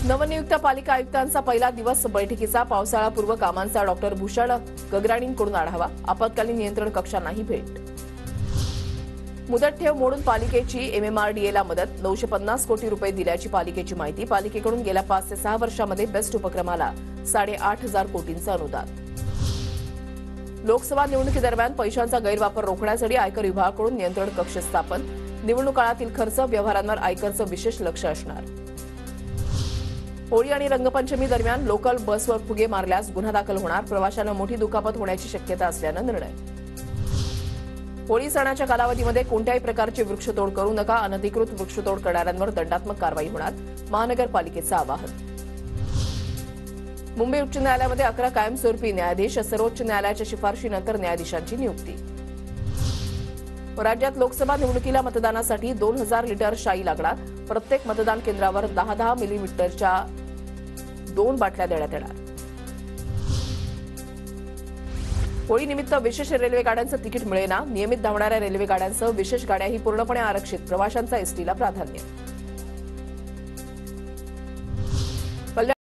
नवनियुक्त पालिका आयुक्तांचा पहिला दिवस बैठकीचा पावसाळापूर्व कामांचा डॉक्टर भूषण गगराणींकडून आढावा. आपत्कालीन नियंत्रण कक्षांनाही भेट. मुदत ठेव मोडून पालिकेची एमएमआरडीएला मदत. 950 कोटी रुपये दिल्याची पालिकेची माहिती. पालिकेकडून गेल्या 5 ते 6 वर्षांमध्ये बेस्ट उपक्रमाला 8,500 कोटींचं अनुदान. लोकसभा निवडणुकीदरम्यान पैशांचा गैरवापर रोखण्यासाठी आयकर विभागाकडून नियंत्रण कक्ष स्थापन. निवडणूक काळातील खर्च व्यवहारांवर आयकरचं विशेष लक्ष असणार. होळी आणि रंगपंचमी दरम्यान लोकल बसवर फुगे मारल्यास गुन्हा दाखल होणार. प्रवाशांना मोठी दुखापत होण्याची शक्यता असल्यानं निर्णय. होळी सणाच्या कालावधीमध्ये कोणत्याही प्रकारची वृक्षतोड करू नका. अनधिकृत वृक्षतोड करणाऱ्यांवर दंडात्मक कारवाई होणार. महानगरपालिकेचं आवाहन. मुंबई उच्च न्यायालयामध्ये 11 कायमस्वरूपी न्यायाधीश. सर्वोच्च न्यायालयाच्या शिफारशीनंतर न्यायाधीशांची नियुक्ती. राज्यात लोकसभा निवडणुकीला मतदानासाठी 2000 लिटर शाई लागणार. प्रत्येक मतदान केंद्रावर 10-10 मिलीलिटरच्या 2 बाटल्या देण्यात येणार. होळीनिमित्त विशेष रेल्वे गाड्यांचं तिकीट मिळेना. नियमित धावणाऱ्या रेल्वे गाड्यांसह विशेष गाड्याही पूर्णपणे आरक्षित. प्रवाशांचा एसटीला प्राधान्य.